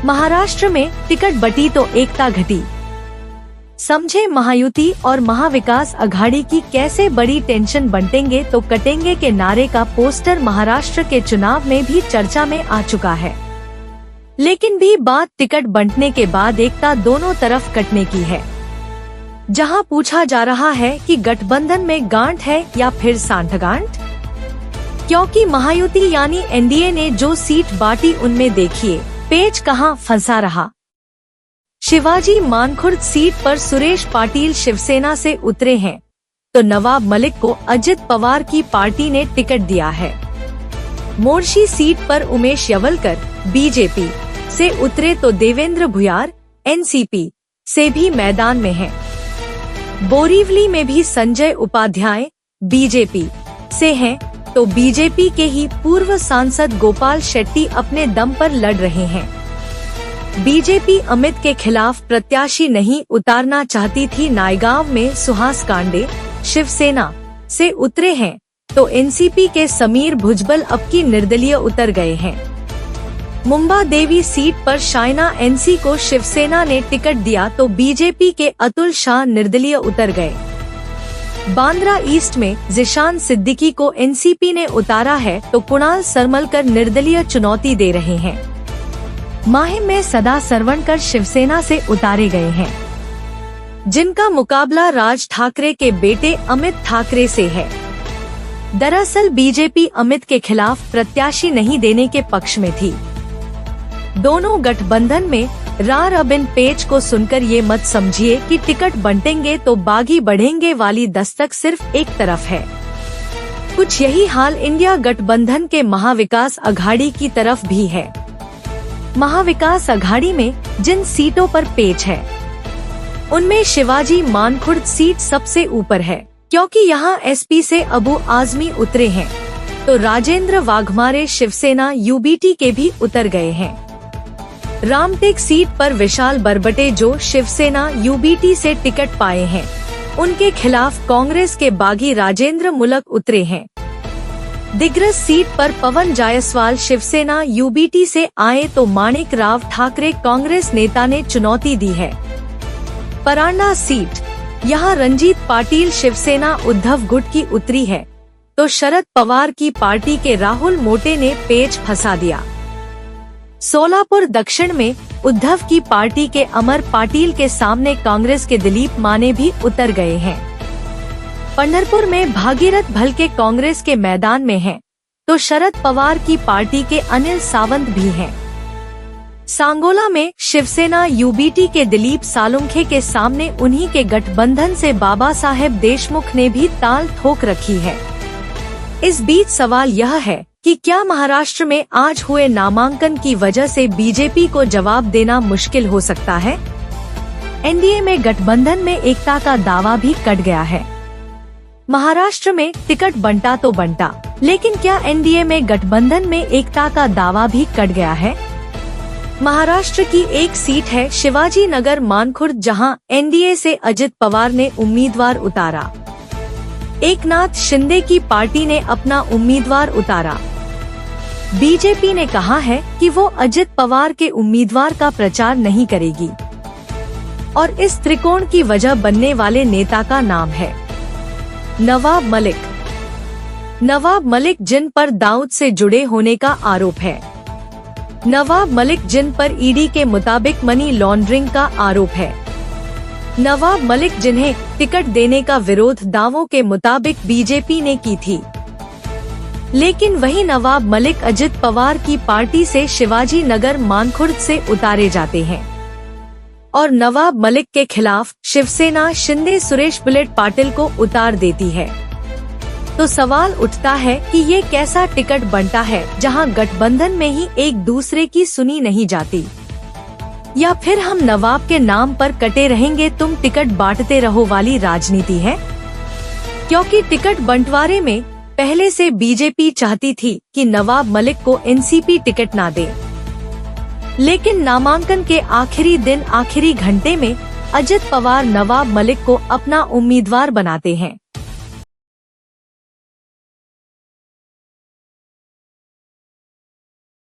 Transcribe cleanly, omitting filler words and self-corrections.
महाराष्ट्र में टिकट बटी तो एकता घटी। समझे महायुति और महाविकास अघाड़ी की कैसे बड़ी टेंशन बंटेंगे तो कटेंगे के नारे का पोस्टर महाराष्ट्र के चुनाव में भी चर्चा में आ चुका है। लेकिन भी बात टिकट बंटने के बाद एकता दोनों तरफ कटने की है। जहां पूछा जा रहा है कि गठबंधन में गांठ है या फिर सांठगांठ, क्योंकि महायुति यानी एनडीए ने जो सीट बांटी उनमें देखिए पेच कहां फंसा रहा। शिवाजी मानखुर्द सीट पर सुरेश पाटिल शिवसेना से उतरे हैं तो नवाब मलिक को अजित पवार की पार्टी ने टिकट दिया है। मोर्शी सीट पर उमेश यवलकर बीजेपी से उतरे तो देवेंद्र भुयार एनसीपी से भी मैदान में हैं। बोरीवली में भी संजय उपाध्याय बीजेपी से हैं तो बीजेपी के ही पूर्व सांसद गोपाल शेट्टी अपने दम पर लड़ रहे हैं। बीजेपी अमित के खिलाफ प्रत्याशी नहीं उतारना चाहती थी। नायगांव में सुहास कांडे शिवसेना से उतरे हैं तो एनसीपी के समीर भुजबल अब की निर्दलीय उतर गए हैं। मुंबा देवी सीट पर शाइना एनसी को शिवसेना ने टिकट दिया तो बीजेपी के अतुल शाह निर्दलीय उतर गए। बांद्रा ईस्ट में जिशान सिद्दीकी को एनसीपी ने उतारा है तो कुणाल सरमलकर निर्दलीय चुनौती दे रहे हैं। माहिम में सदा सरवणकर शिवसेना से उतारे गए हैं, जिनका मुकाबला राज ठाकरे के बेटे अमित ठाकरे से है। दरअसल बीजेपी अमित के खिलाफ प्रत्याशी नहीं देने के पक्ष में थी। दोनों गठबंधन में रार अबिन पेच को सुनकर ये मत समझिए कि टिकट बंटेंगे तो बागी बढ़ेंगे वाली दस्तक सिर्फ एक तरफ है। कुछ यही हाल इंडिया गठबंधन के महाविकास अघाड़ी की तरफ भी है। महाविकास अघाड़ी में जिन सीटों पर पेच है उनमें शिवाजी मानखुर्द सीट सबसे ऊपर है, क्योंकि यहाँ एसपी से अबू आजमी उतरे हैं तो राजेंद्र वाघमारे शिवसेना यूबीटी के भी उतर गए हैं। रामटेक सीट पर विशाल बरबटे जो शिवसेना यूबीटी से टिकट पाए हैं, उनके खिलाफ कांग्रेस के बागी राजेंद्र मुलक उतरे हैं। दिग्रस सीट पर पवन जायसवाल शिवसेना यूबीटी से आए तो माणिक राव ठाकरे कांग्रेस नेता ने चुनौती दी है। परांडा सीट यहाँ रंजीत पाटिल शिवसेना उद्धव गुट की उतरी है तो शरद पवार की पार्टी के राहुल मोटे ने पेच फंसा दिया। सोलापुर दक्षिण में उद्धव की पार्टी के अमर पाटिल के सामने कांग्रेस के दिलीप माने भी उतर गए हैं। पंढरपुर में भागीरथ भलके कांग्रेस के मैदान में हैं, तो शरद पवार की पार्टी के अनिल सावंत भी हैं। सांगोला में शिवसेना यूबीटी के दिलीप सालुंखे के सामने उन्हीं के गठबंधन से बाबा साहेब देशमुख ने भी ताल ठोक रखी है। इस बीच सवाल यह है कि क्या महाराष्ट्र में आज हुए नामांकन की वजह से बीजेपी को जवाब देना मुश्किल हो सकता है? एनडीए में गठबंधन में एकता का दावा भी कट गया है। महाराष्ट्र में टिकट बंटा तो बंटा, लेकिन क्या एनडीए में गठबंधन में एकता का दावा भी कट गया है? महाराष्ट्र की एक सीट है शिवाजी नगर मानखुर्द, जहां एनडीए से अजित पवार ने उम्मीदवार उतारा। एकनाथ शिंदे की पार्टी ने अपना उम्मीदवार उतारा। बीजेपी ने कहा है कि वो अजित पवार के उम्मीदवार का प्रचार नहीं करेगी और इस त्रिकोण की वजह बनने वाले नेता का नाम है नवाब मलिक। नवाब मलिक जिन पर दाऊद से जुड़े होने का आरोप है। नवाब मलिक जिन पर ईडी के मुताबिक मनी लॉन्ड्रिंग का आरोप है। नवाब मलिक जिन्हें टिकट देने का विरोध दावों के मुताबिक बीजेपी ने की थी, लेकिन वही नवाब मलिक अजित पवार की पार्टी से शिवाजी नगर मानखुर्द से उतारे जाते हैं और नवाब मलिक के खिलाफ शिवसेना शिंदे सुरेश बुलेट पाटिल को उतार देती है। तो सवाल उठता है कि ये कैसा टिकट बंटा है जहां गठबंधन में ही एक दूसरे की सुनी नहीं जाती, या फिर हम नवाब के नाम पर कटे रहेंगे तुम टिकट बांटते रहो वाली राजनीति है? क्योंकि टिकट बंटवारे में पहले से बीजेपी चाहती थी कि नवाब मलिक को एनसीपी टिकट ना दे, लेकिन नामांकन के आखिरी दिन आखिरी घंटे में अजित पवार नवाब मलिक को अपना उम्मीदवार बनाते हैं।